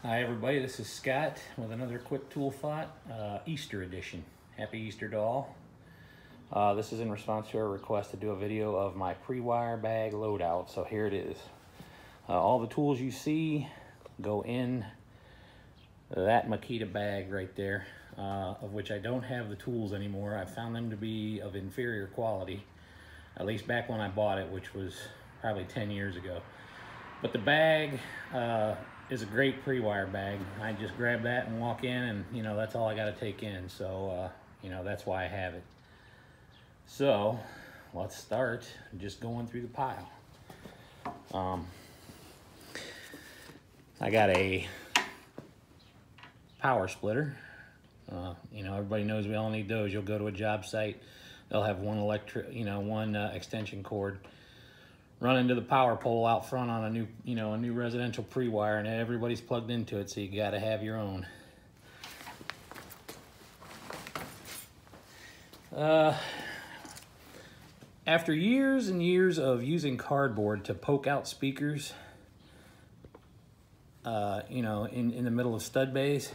Hi everybody, this is Scott with another quick tool thought, Easter edition. Happy Easter to all. This is in response to a request to do a video of my Prewire bag loadout. So here it is. All the tools you see go in that Makita bag right there, of which I don't have the tools anymore. I found them to be of inferior quality, at least back when I bought it, which was probably 10 years ago. But the bag is a great Prewire bag. I just grab that and walk in, and that's all I got to take in. So that's why I have it. So let's start just going through the pile. I got a power splitter. Everybody knows we all need those. You'll go to a job site, they'll have one extension cord run into the power pole out front on a new residential Prewire, and everybody's plugged into it, so you got to have your own. After years and years of using cardboard to poke out speakers, in the middle of stud bays,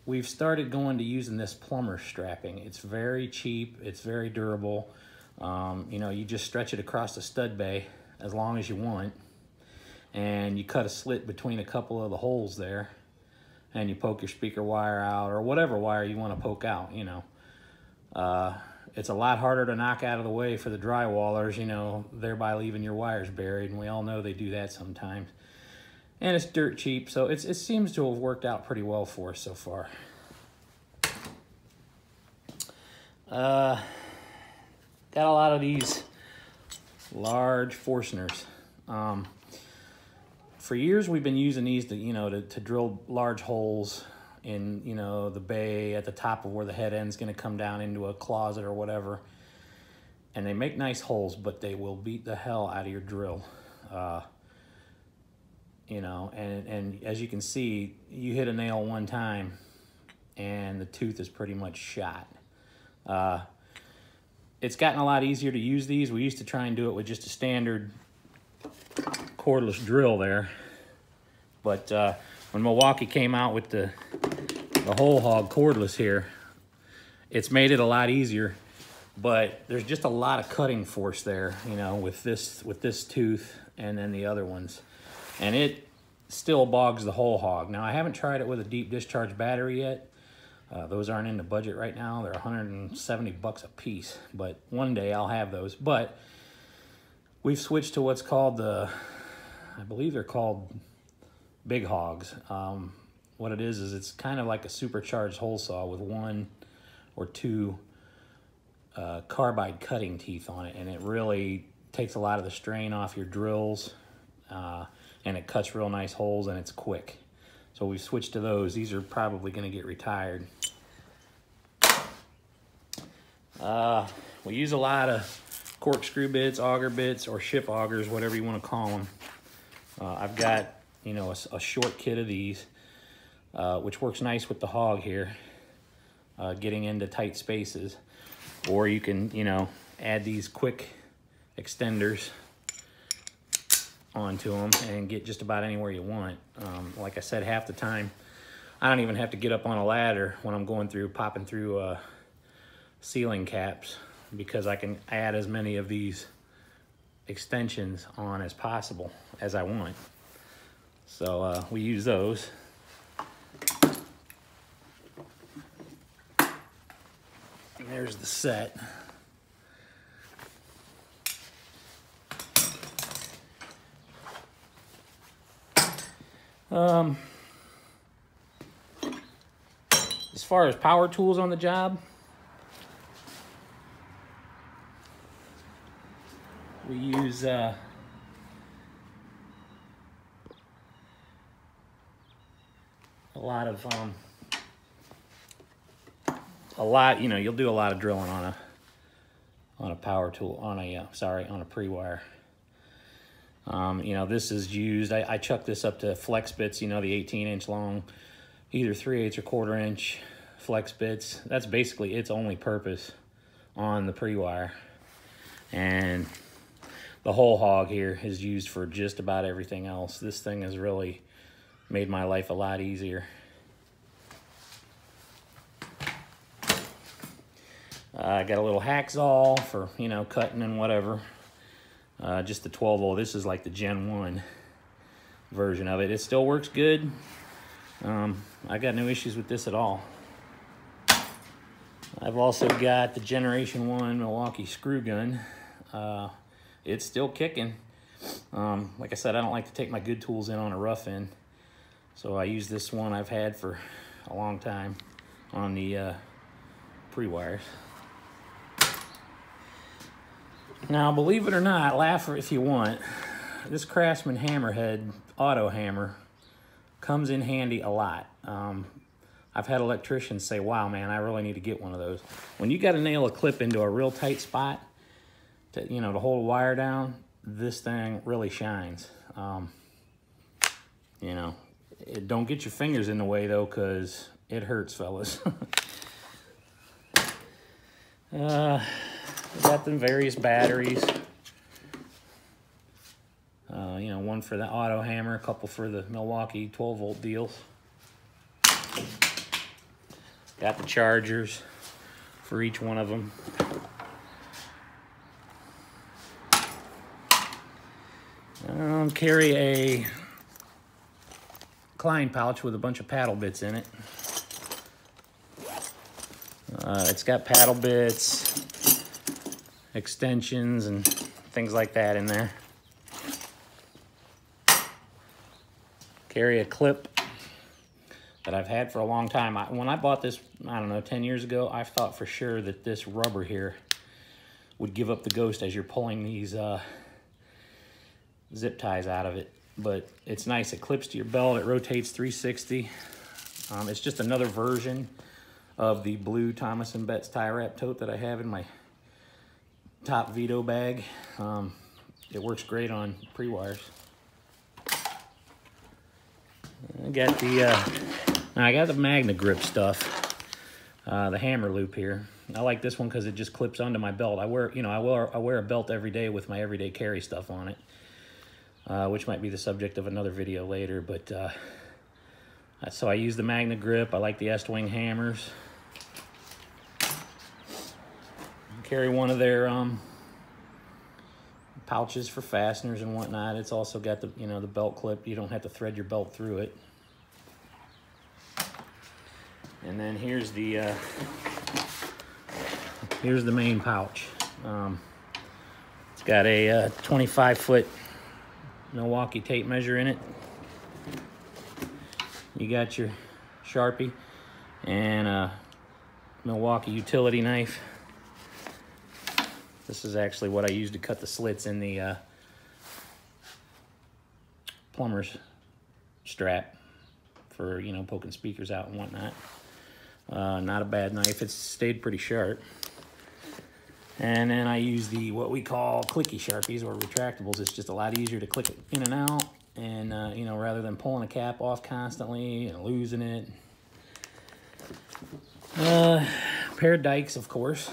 we've started going to using this plumber strapping. It's very cheap, it's very durable. You just stretch it across the stud bay as long as you want, and you cut a slit between a couple of the holes there, and you poke your speaker wire out, or whatever wire you want to poke out. It's a lot harder to knock out of the way for the drywallers, thereby leaving your wires buried, and we all know they do that sometimes. And it's dirt cheap, so it seems to have worked out pretty well for us so far. Got a lot of these large Forstners. For years we've been using these to drill large holes in the bay at the top of where the head end's going to come down into a closet or whatever. And they make nice holes, but they will beat the hell out of your drill. And as you can see, you hit a nail one time and the tooth is pretty much shot. It's gotten a lot easier to use these. We used to try and do it with just a standard cordless drill there. But when Milwaukee came out with the whole hog cordless here, it's made it a lot easier. But there's just a lot of cutting force there, with this tooth and then the other ones. And it still bogs the whole hog. Now, I haven't tried it with a deep discharge battery yet. Those aren't in the budget right now. They're 170 bucks a piece, but one day I'll have those. But we've switched to what's called I believe they're called big hogs. What it is it's kind of like a supercharged hole saw with one or two carbide cutting teeth on it, and it really takes a lot of the strain off your drills, and it cuts real nice holes, and it's quick. So we've switched to those. These are probably going to get retired. We use a lot of corkscrew bits, auger bits, or ship augers, whatever you want to call them. I've got, a short kit of these, which works nice with the hog here, getting into tight spaces. Or you can, add these quick extenders onto them and get just about anywhere you want. Like I said, half the time I don't even have to get up on a ladder when I'm popping through ceiling caps, because I can add as many of these extensions on as possible as I want. So we use those. And there's the set. As far as power tools on the job, we use a lot, you'll do a lot of drilling on a power tool, on a Prewire. This is used, I chuck this up to flex bits, the 18-inch long, either 3/8 or 1/4 inch flex bits. That's basically its only purpose on the Prewire. And the whole hog here is used for just about everything else. This thing is really Made my life a lot easier. I got a little hacksaw for, you know, cutting and whatever. Just the 12 volt. This is like the Gen 1 version of it. It still works good. I got no issues with this at all. I've also got the Generation 1 Milwaukee screw gun. It's still kicking. Like I said, I don't like to take my good tools in on a rough end. So I use this one I've had for a long time on the Prewires. Now, believe it or not, laugh if you want, this Craftsman Hammerhead auto hammer comes in handy a lot. I've had electricians say, wow, man, I really need to get one of those. When you got to nail a clip into a real tight spot to, you know, to hold a wire down, this thing really shines. You know, don't get your fingers in the way, though, because it hurts, fellas. Got them various batteries. You know, one for the auto hammer, a couple for the Milwaukee 12 volt deals. Got the chargers for each one of them. Carry a Klein pouch with a bunch of paddle bits in it. It's got paddle bits, extensions, and things like that in there. Carry a clip that I've had for a long time. When I bought this, I don't know, 10 years ago, I thought for sure that this rubber here would give up the ghost as you're pulling these zip ties out of it. But it's nice. It clips to your belt. It rotates 360. It's just another version of the blue Thomas & Betts tie wrap tote that I have in my top Vito bag. It works great on Prewires. I got the Magna Grip stuff, the hammer loop here. I like this one because it just clips onto my belt. I wear a belt every day with my everyday carry stuff on it, which might be the subject of another video later. But so I use the Magna Grip. I like the S-Wing hammers. Carry one of their pouches for fasteners and whatnot. It's also got the, you know, the belt clip. You don't have to thread your belt through it. And then here's the main pouch. It's got a 25-foot Milwaukee tape measure in it. You got your Sharpie and a Milwaukee utility knife. This is actually what I use to cut the slits in the plumber's strap for, you know, poking speakers out and whatnot. Not a bad knife. It's stayed pretty sharp. And then I use the what we call clicky Sharpies or retractables. It's just a lot easier to click it in and out, and you know, rather than pulling a cap off constantly and losing it. Pair of dikes, of course.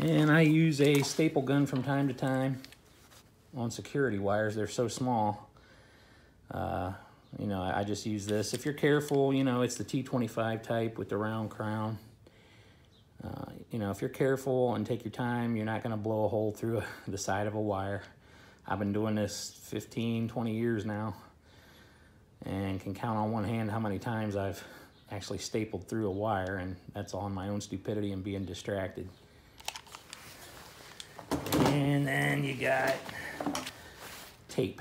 And I use a staple gun from time to time on security wires. They're so small. You know, I just use this. If you're careful, you know, it's the T25 type with the round crown. You know, if you're careful and take your time, you're not going to blow a hole through the side of a wire. I've been doing this 15, 20 years now, and can count on one hand how many times I've actually stapled through a wire, and that's all on my own stupidity and being distracted. And then you got tape.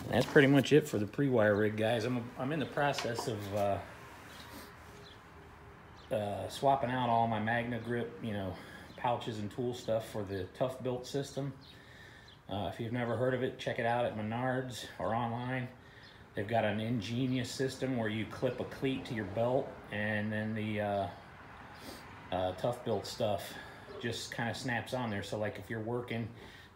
That's pretty much it for the Prewire rig, guys. I'm in the process of swapping out all my Magna Grip, you know, pouches and tool stuff for the Tough Built system. If you've never heard of it, check it out at Menards or online. They've got an ingenious system where you clip a cleat to your belt, and then the Tough Built stuff just kind of snaps on there. So like if you're working,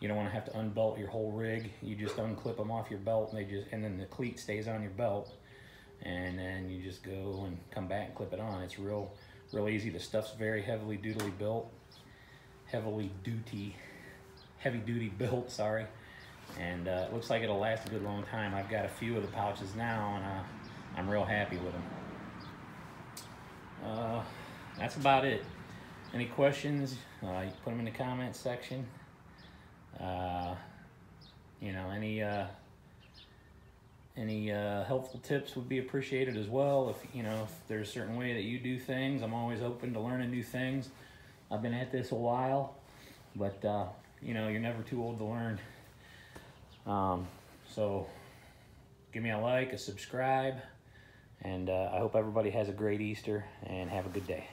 you don't want to have to unbelt your whole rig. You just unclip them off your belt, and then the cleat stays on your belt, and then you just go and come back and clip it on. It's real easy. The stuff's very heavy duty built, sorry. And it looks like it'll last a good long time. I've got a few of the pouches now, and I'm real happy with them. That's about it. Any questions, you can put them in the comments section. You know, any helpful tips would be appreciated as well. If you know, if there's a certain way that you do things, I'm always open to learning new things. I've been at this a while, but you know, you're never too old to learn. So give me a like, a subscribe, and I hope everybody has a great Easter and have a good day.